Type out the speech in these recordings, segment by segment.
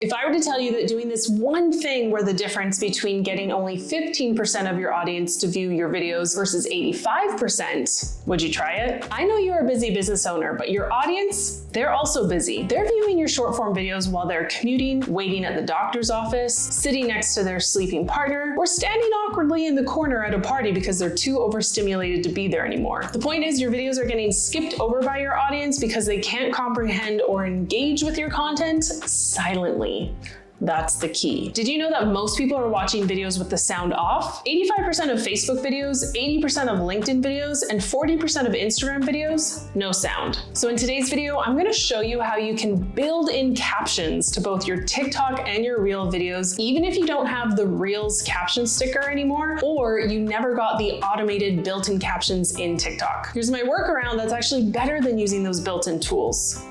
If I were to tell you that doing this one thing were the difference between getting only 15% of your audience to view your videos versus 85%, would you try it? I know you're a busy business owner, but your audience, they're also busy. They're viewing your short form videos while they're commuting, waiting at the doctor's office, sitting next to their sleeping partner, or standing awkwardly in the corner at a party because they're too overstimulated to be there anymore. The point is your videos are getting skipped over by your audience because they can't comprehend or engage with your content silently. That's the key. Did you know that most people are watching videos with the sound off? 85% of Facebook videos, 80% of LinkedIn videos, and 40% of Instagram videos, no sound. So in today's video, I'm gonna show you how you can build in captions to both your TikTok and your Reel videos, even if you don't have the Reels caption sticker anymore, or you never got the automated built-in captions in TikTok. Here's my workaround that's actually better than using those built-in tools.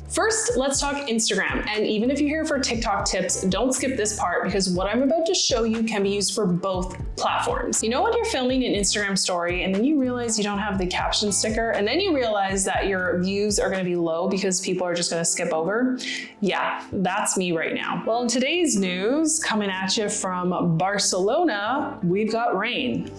First, let's talk Instagram. And even if you're here for TikTok tips, don't skip this part because what I'm about to show you can be used for both platforms. You know when you're filming an Instagram story and then you realize you don't have the caption sticker and then you realize that your views are gonna be low because people are just gonna skip over? Yeah, that's me right now. Well, in today's news, coming at you from Barcelona, we've got rain.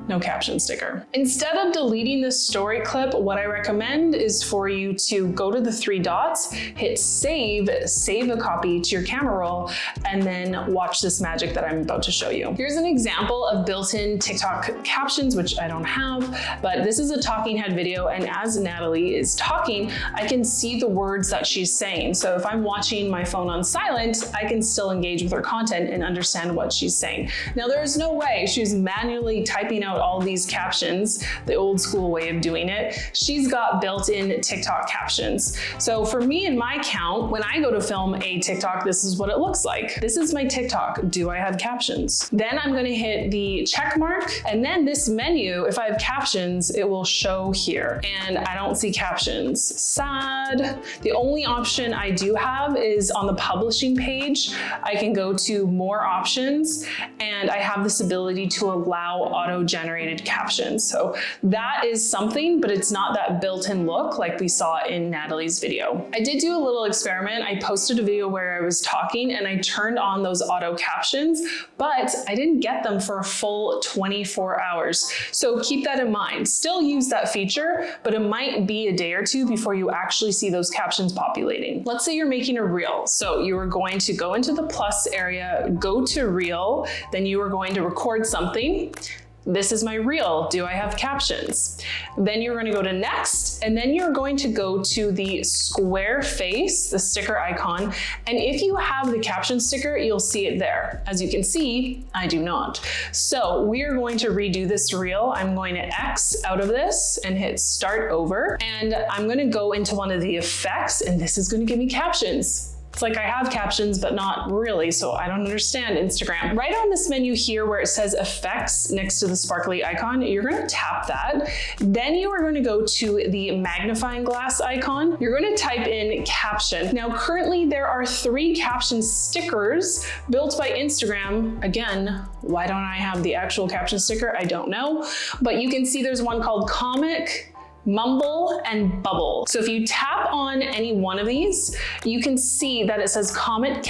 No caption sticker. Instead of deleting this story clip, what I recommend is for you to go to the three dots, hit save a copy to your camera roll, and then watch this magic that I'm about to show you. Here's an example of built-in TikTok captions, which I don't have, but this is a talking head video, and as Natalie is talking, I can see the words that she's saying. So if I'm watching my phone on silent, I can still engage with her content and understand what she's saying. Now, there's no way she's manually typing out all these captions, the old school way of doing it. She's got built-in TikTok captions. So for me and my account, when I go to film a TikTok, this is what it looks like. This is my TikTok. Do I have captions? Then I'm gonna hit the check mark, and then this menu, if I have captions, it will show here. And I don't see captions. Sad. The only option I do have is on the publishing page. I can go to more options, and I have this ability to allow auto-generated captions. So that is something, but it's not that built-in look like we saw in Natalie's video. I did do a little experiment. I posted a video where I was talking and I turned on those auto captions, but I didn't get them for a full 24 hours. So keep that in mind. Still use that feature, but it might be a day or two before you actually see those captions populating. Let's say you're making a reel. So you are going to go into the plus area, go to reel, then you are going to record something. This is my reel. Do I have captions? Then you're going to go to next, and then you're going to go to the square face, the sticker icon. And if you have the caption sticker, you'll see it there. As you can see, I do not. So we are going to redo this reel. I'm going to X out of this and hit start over. And I'm going to go into one of the effects, and this is going to give me captions. It's like I have captions, but not really, so I don't understand Instagram. Right on this menu here where it says effects next to the sparkly icon, you're gonna tap that. Then you are gonna go to the magnifying glass icon. You're gonna type in caption. Now, currently there are 3 caption stickers built by Instagram. Again, why don't I have the actual caption sticker? I don't know, but you can see there's one called comic, mumble, and bubble. So if you tap on any one of these, you can see that it says comic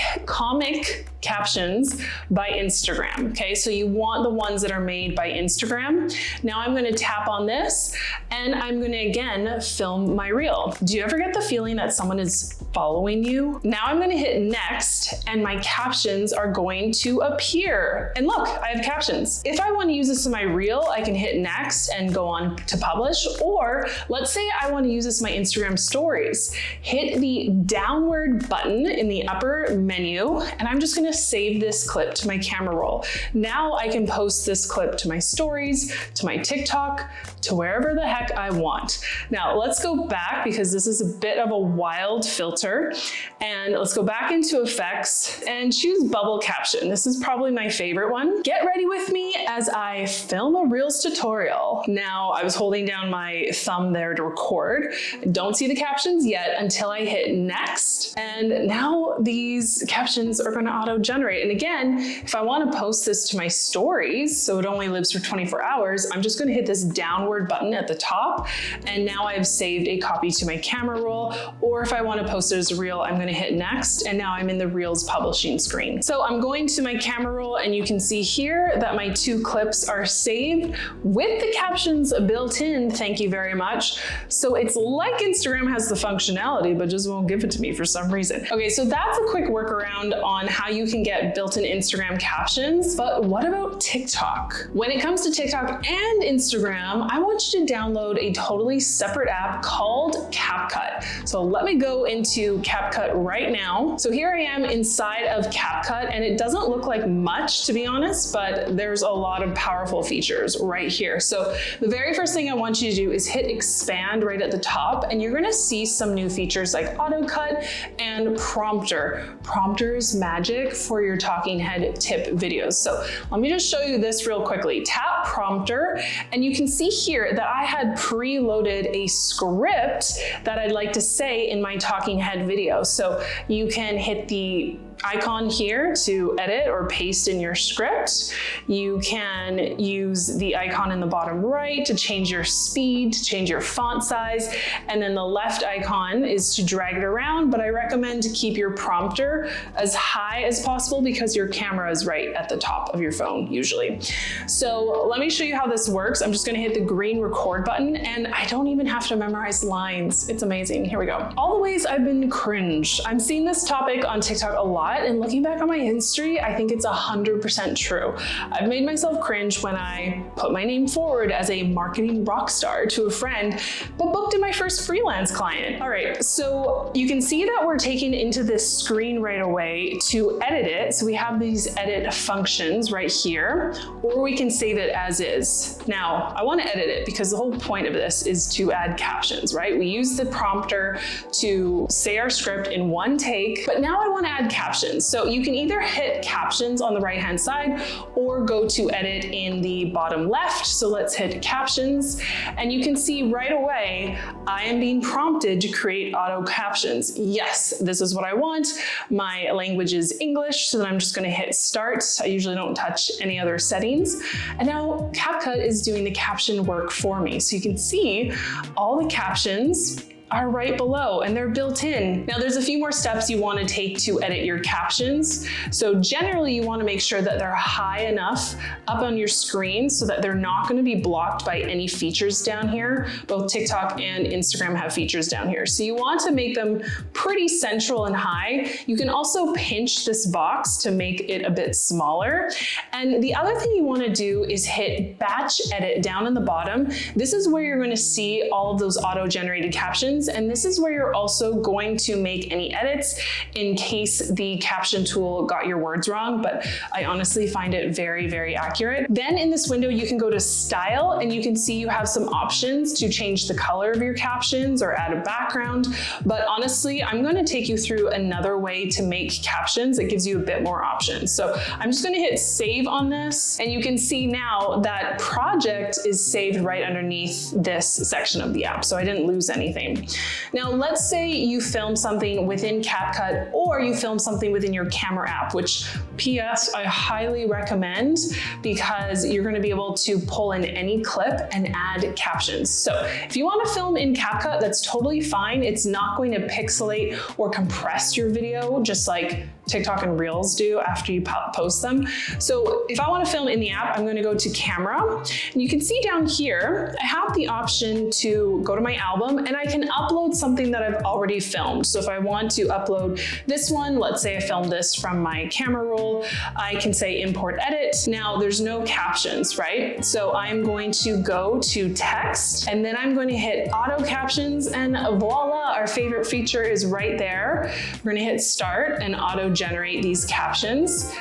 captions by Instagram. Okay, so you want the ones that are made by Instagram. Now I'm gonna tap on this and I'm gonna again film my reel. Do you ever get the feeling that someone is following you? Now I'm gonna hit next and my captions are going to appear. And look, I have captions. If I wanna use this in my reel, I can hit next and go on to publish, or let's say I wanna use this in my Instagram stories. Hit the downward button in the upper menu and I'm just gonna save this clip to my camera roll. Now I can post this clip to my stories, to my TikTok, to wherever the heck I want. Now let's go back because this is a bit of a wild filter, and let's go back into effects and choose bubble caption. This is probably my favorite one. Get ready with me as I film a Reels tutorial. Now I was holding down my thumb there to record. Don't see the captions yet until I hit next. And now these captions are gonna auto-generate. And again, if I wanna post this to my stories, so it only lives for 24 hours, I'm just gonna hit this downward button at the top. And now I've saved a copy to my camera roll. Or if I wanna post posted as a reel, I'm gonna hit next, and now I'm in the Reels publishing screen. So I'm going to my camera roll, and you can see here that my 2 clips are saved with the captions built in, thank you very much. So it's like Instagram has the functionality, but just won't give it to me for some reason. Okay, so that's a quick workaround on how you can get built-in Instagram captions, but what about TikTok? When it comes to TikTok and Instagram, I want you to download a totally separate app called CapCut. So let me go into CapCut right now. So here I am inside of CapCut, and it doesn't look like much, to be honest, but there's a lot of powerful features right here. So the very first thing I want you to do is hit expand right at the top, and you're gonna see some new features like auto cut and prompter. Prompter is magic for your talking head tip videos. So let me just show you this real quickly. Tap prompter, and you can see here that I had preloaded a script that I'd like to say in my talking head video. So you can hit the icon here to edit or paste in your script. You can use the icon in the bottom right to change your speed, to change your font size, and then the left icon is to drag it around, but I recommend to keep your prompter as high as possible because your camera is right at the top of your phone usually. So let me show you how this works. I'm just gonna hit the green record button, and I don't even have to memorize lines. It's amazing. Here we go. All the ways I've been cringe. I'm seeing this topic on TikTok a lot, and looking back on my history, I think it's 100% true. I've made myself cringe when I put my name forward as a marketing rock star to a friend, but booked in my first freelance client. All right, so you can see that we're taken into this screen right away to edit it. So we have these edit functions right here, or we can save it as is. Now, I wanna edit it because the whole point of this is to add captions, right? We use the prompter to say our script in one take, but now I wanna add captions. So you can either hit captions on the right-hand side or go to edit in the bottom left. So let's hit captions, and you can see right away, I am being prompted to create auto captions. Yes, this is what I want. My language is English, so then I'm just gonna hit start. I usually don't touch any other settings. And now CapCut is doing the caption work for me. So you can see all the captions are right below, and they're built in. Now there's a few more steps you want to take to edit your captions. So generally you want to make sure that they're high enough up on your screen so that they're not going to be blocked by any features down here. Both TikTok and Instagram have features down here. So you want to make them pretty central and high. You can also pinch this box to make it a bit smaller. And the other thing you want to do is hit batch edit down in the bottom. This is where you're going to see all of those auto-generated captions. And this is where you're also going to make any edits in case the caption tool got your words wrong, but I honestly find it very, very accurate. Then in this window, you can go to style, and you can see you have some options to change the color of your captions or add a background. But honestly, I'm going to take you through another way to make captions that gives you a bit more options. So I'm just going to hit save on this, and you can see now that project is saved right underneath this section of the app. So I didn't lose anything. Now, let's say you film something within CapCut or you film something within your camera app, which PS, I highly recommend because you're going to be able to pull in any clip and add captions. So if you want to film in CapCut, that's totally fine. It's not going to pixelate or compress your video just like TikTok and Reels do after you post them. So if I want to film in the app, I'm going to go to camera, and you can see down here, I have the option to go to my album, and I can upload something that I've already filmed. So if I want to upload this one, let's say I filmed this from my camera roll, I can say import edit. Now there's no captions, right? So I'm going to go to text, and then I'm going to hit auto captions, and voila, our favorite feature is right there. We're going to hit start and auto generate these captions.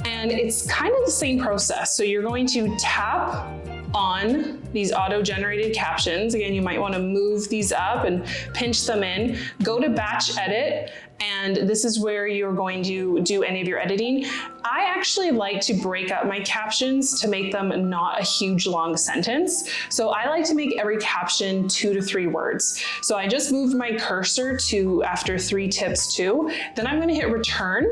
And it's kind of the same process. So you're going to tap on these auto-generated captions. Again, you might want to move these up and pinch them in. Go to batch edit, and this is where you're going to do any of your editing. I actually like to break up my captions to make them not a huge long sentence. So I like to make every caption 2 to 3 words. So I just moved my cursor to after 3 tips 2. Then I'm going to hit return,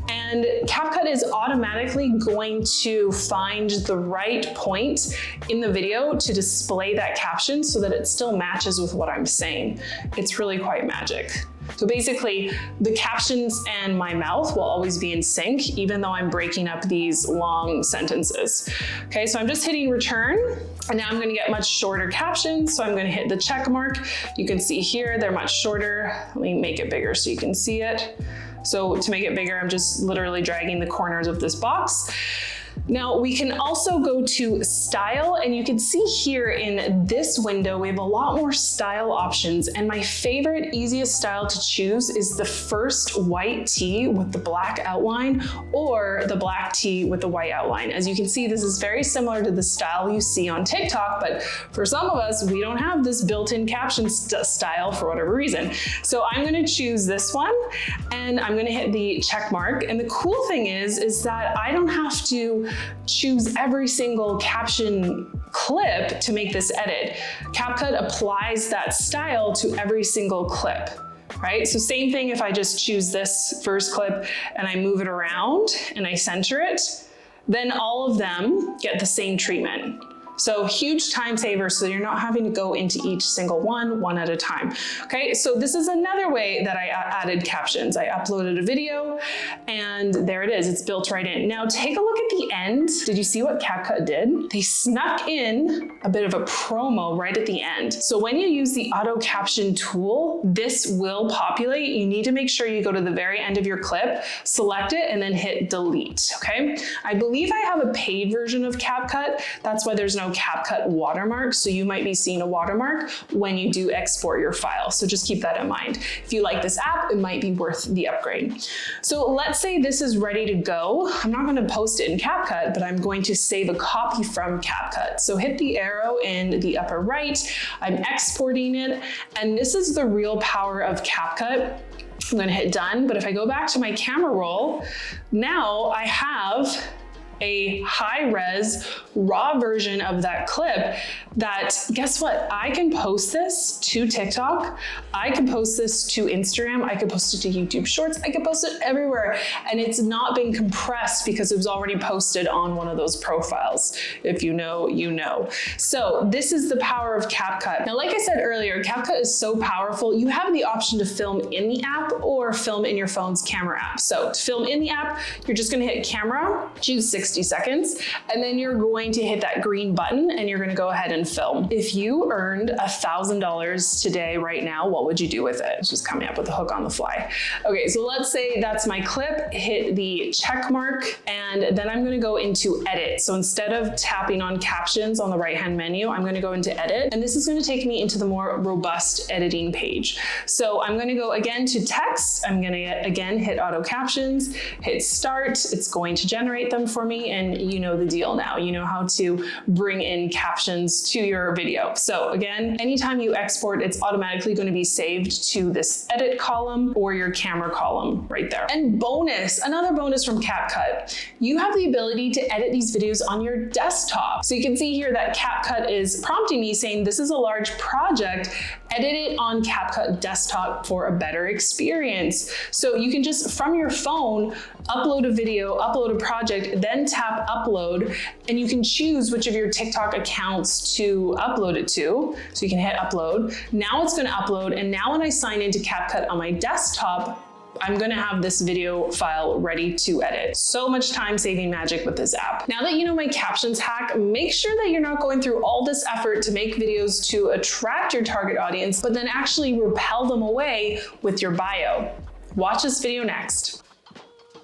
and CapCut is automatically going to find the right point in the video to display that caption so that it still matches with what I'm saying. It's really quite magic. So basically, the captions and my mouth will always be in sync, even though I'm breaking up these long sentences. Okay, so I'm just hitting return, and now I'm gonna get much shorter captions. So I'm gonna hit the check mark. You can see here, they're much shorter. Let me make it bigger so you can see it. So to make it bigger, I'm just literally dragging the corners of this box. Now we can also go to style, and you can see here in this window, we have a lot more style options. And my favorite, easiest style to choose is the first white tee with the black outline, or the black tee with the white outline. As you can see, this is very similar to the style you see on TikTok, but for some of us, we don't have this built-in caption style for whatever reason. So I'm gonna choose this one, and I'm gonna hit the check mark. And the cool thing is that I don't have to choose every single caption clip to make this edit. CapCut applies that style to every single clip, right? So same thing if I just choose this first clip and I move it around and I center it, then all of them get the same treatment. So huge time saver, so you're not having to go into each single one at a time. Okay, so this is another way that I added captions. I uploaded a video and there it is, it's built right in. Now take a look at the end. Did you see what CapCut did? They snuck in a bit of a promo right at the end. So when you use the auto caption tool, this will populate. You need to make sure you go to the very end of your clip, select it, and then hit delete, okay? I believe I have a paid version of CapCut. That's why there's no CapCut watermark, so you might be seeing a watermark when you do export your file. So just keep that in mind. If you like this app, it might be worth the upgrade. So let's say this is ready to go. I'm not going to post it in CapCut, but I'm going to save a copy from CapCut. So hit the arrow in the upper right. I'm exporting it, and this is the real power of CapCut. I'm going to hit done, but if I go back to my camera roll, now I have a high-res raw version of that clip that, guess what? I can post this to TikTok. I can post this to Instagram. I could post it to YouTube Shorts. I could post it everywhere. And it's not being compressed because it was already posted on one of those profiles. If you know, you know. So this is the power of CapCut. Now, like I said earlier, CapCut is so powerful. You have the option to film in the app or film in your phone's camera app. So to film in the app, you're just gonna hit camera, choose 60 seconds, and then you're going to hit that green button and you're gonna go ahead and film. If you earned $1,000 today, right now, what would you do with it? It's just coming up with a hook on the fly. Okay, so let's say that's my clip, hit the check mark, and then I'm gonna go into edit. So instead of tapping on captions on the right-hand menu, I'm gonna go into edit, and this is gonna take me into the more robust editing page. So I'm gonna go again to text. I'm gonna again hit auto captions, hit start. It's going to generate them for me, and you know the deal now. You know how to bring in captions to your video. So again, anytime you export, it's automatically going to be saved to this edit column or your camera column right there. And bonus, another bonus from CapCut, you have the ability to edit these videos on your desktop. So you can see here that CapCut is prompting me saying this is a large project, edit it on CapCut desktop for a better experience. So you can just, from your phone, upload a video, upload a project, then tap upload, and you can choose which of your TikTok accounts to upload it to. So you can hit upload. Now it's gonna upload, and now when I sign into CapCut on my desktop, I'm gonna have this video file ready to edit. So much time-saving magic with this app. Now that you know my captions hack, make sure that you're not going through all this effort to make videos to attract your target audience, but then actually repel them away with your bio. Watch this video next.